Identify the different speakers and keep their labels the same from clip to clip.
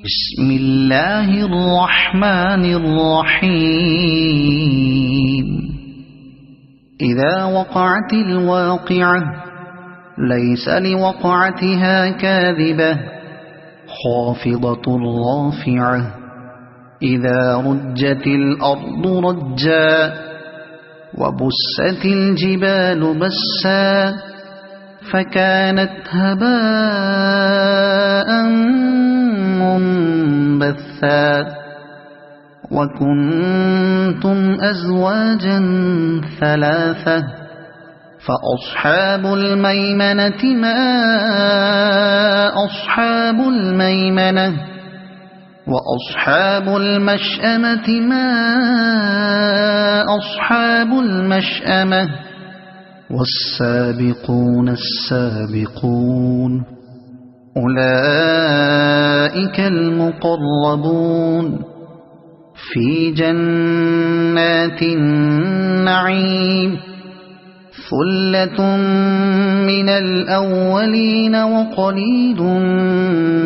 Speaker 1: بسم الله الرحمن الرحيم. إذا وقعت الواقعة ليس لوقعتها كاذبة خافضة رافعة. إذا رجت الأرض رجا وبست الجبال بسا فكانت هباء منبثا. وكنتم أزواجا ثلاثة فأصحاب الميمنة ما أصحاب الميمنة وأصحاب المشأمة ما أصحاب المشأمة والسابقون السابقون أولئك المقربون في جنات النعيم. ثلة من الأولين وقليل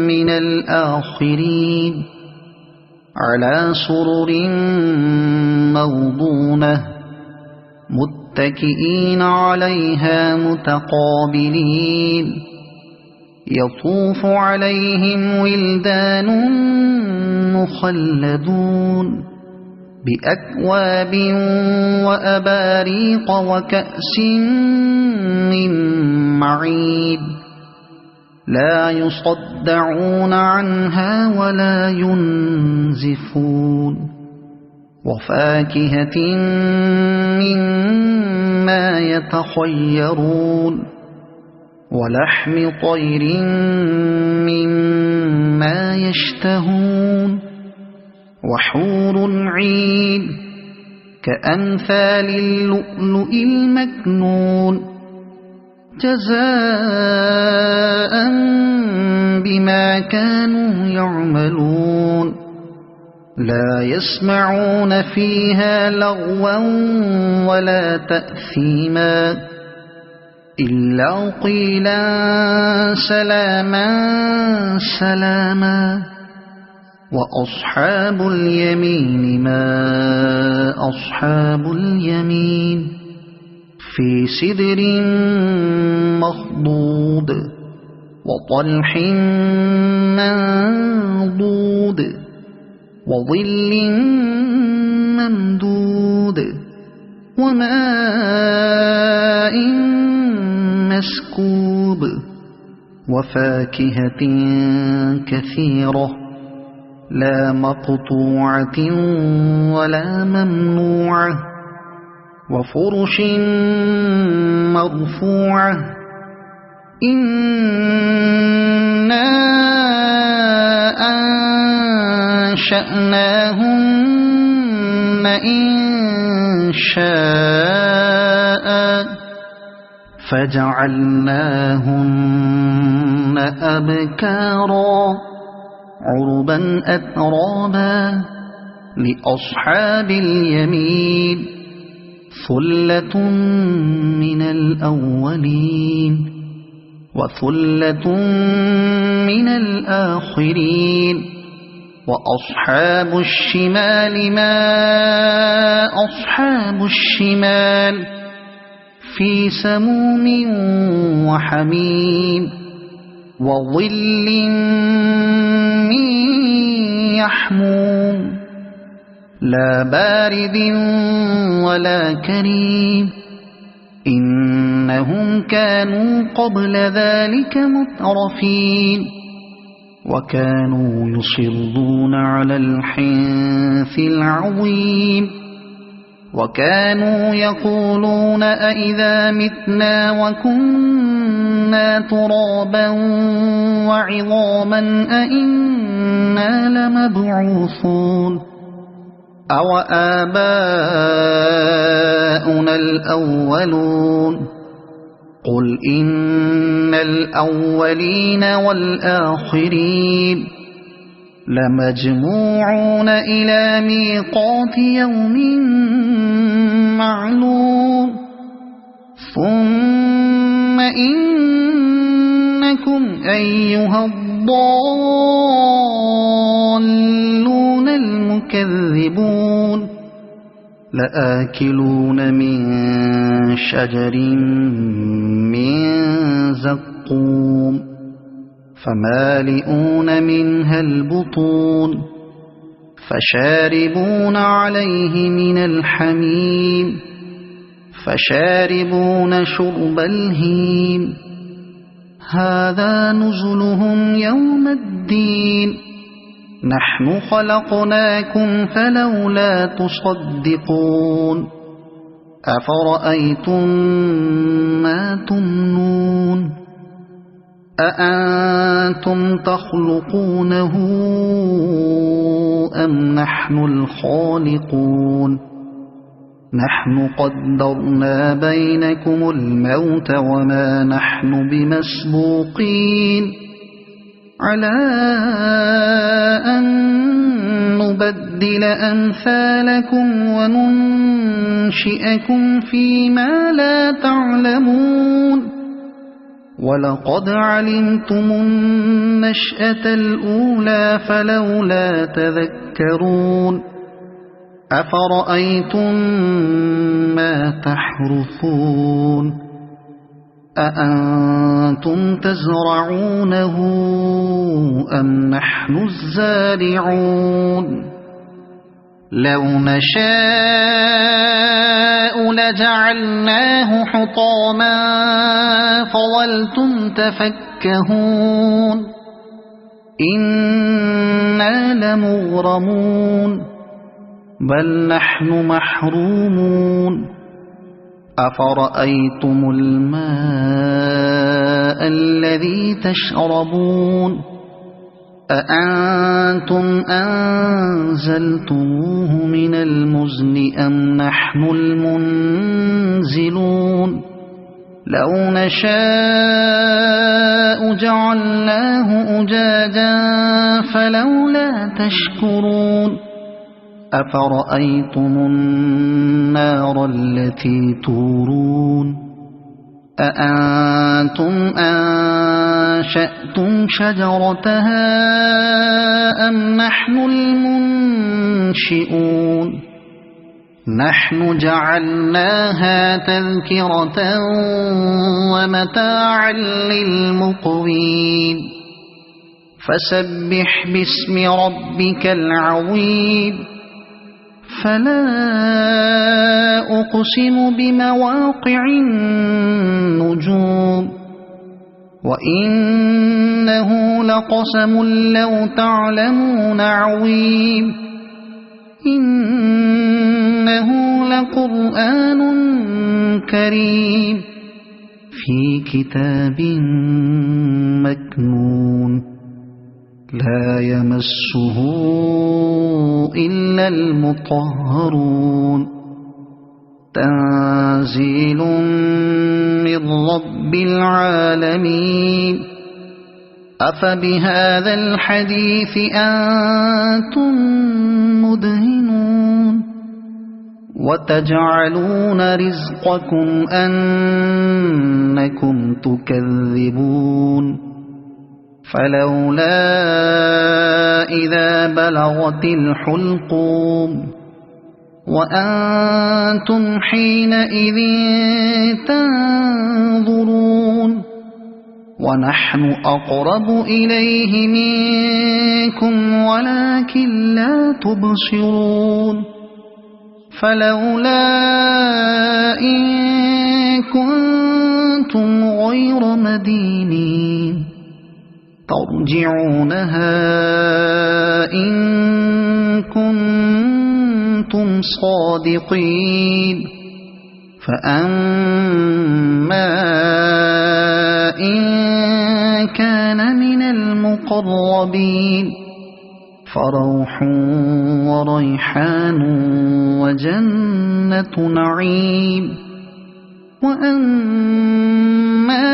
Speaker 1: من الآخرين على سرر موضونة متكئين عليها متقابلين. يطوف عليهم ولدان مخلدون بأكواب وأباريق وكأس من معين لا يصدعون عنها ولا ينزفون. وفاكهة مما يتخيرون ولحم طير مما يشتهون وحور عين كأمثال اللؤلؤ المكنون جزاء بما كانوا يعملون. لا يسمعون فيها لغوا ولا تأثيما إلا قيلا سلاما سلاما. وأصحاب اليمين ما أصحاب اليمين في سدر مخضود وطلح منضود وظل ممدود وماء مسكوب وفاكهة كثيرة لا مقطوعة ولا ممنوعة وفرش مرفوعة. إنا أنشأناهن إنشاء فجعلناهن أبكارا عربا أترابا لأصحاب اليمين. ثلة من الأولين وثلة من الآخرين. وأصحاب الشمال ما أصحاب الشمال في سموم وحميم وظل من يحموم لا بارد ولا كريم. إنهم كانوا قبل ذلك مترفين وكانوا يصرون على الحنث العظيم وكانوا يقولون أئذا متنا وكنا ترابا وعظاما أئنا لمبعوثون أو آباؤنا الأولون. قل إن الأولين والآخرين لمجموعون إلى ميقات يوم معلوم. ثم إنكم أيها الضالون تكذبون لآكلون من شجر من زقوم فمالئون منها البطون فشاربون عليه من الحميم فشاربون شرب الهيم هذا نزلهم يوم الدين نحن خلقناكم فلولا تصدقون أفرأيتم ما تمنون أأنتم تخلقونه أم نحن الخالقون نحن قدرنا بينكم الموت وما نحن بمسبوقين على أن نبدل أمثالكم وننشئكم فيما لا تعلمون ولقد علمتم النشأة الأولى فلولا تذكرون أفرأيتم ما تحرثون أأنتم تزرعونه أم نحن الزارعون لو نشاء لجعلناه حطاما فظلتم تفكهون إنا لمغرمون بل نحن محرومون أفرأيتم الماء الذي تشربون أأنتم أنزلتموه من المزن أم نحن المنزلون لو نشاء جعلناه أجاجا فلولا تشكرون أفرأيتم النار التي تورون أأنتم أنشأتم شجرتها أم نحن المنشئون نحن جعلناها تذكرة ومتاعا للمقوين فسبح باسم ربك العظيم فلا أقسم بمواقع النجوم وإنه لقسم لو تعلمون عظيم إنه لقرآن كريم في كتاب مكنون لا يمسه إلا المطهرون تنزيل من رب العالمين أفبهذا الحديث أنتم مدهنون وتجعلون رزقكم أنكم تكذبون فلولا إذا بلغت الحلقوم وأنتم حينئذ تنظرون ونحن أقرب إليه منكم ولكن لا تبصرون فلولا إن كنتم غير مدينين ترجعونها إن كنتم صادقين فأما إن كان من المقربين فروح وريحان وجنة نعيم وأما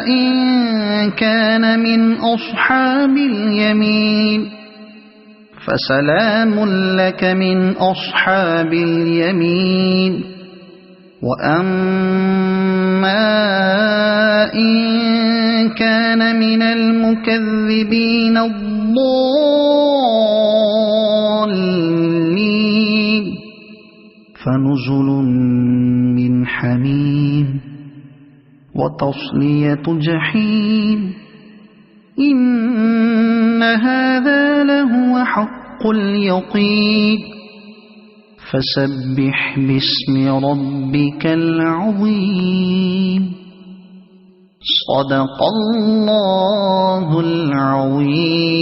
Speaker 1: إن كان من أصحاب اليمين فسلام لك من أصحاب اليمين وأما إن كان من المكذبين الضالين فنزل من حميم وتصلية جحيم إن هذا لهو حق اليقين فسبح باسم ربك العظيم صدق الله العظيم.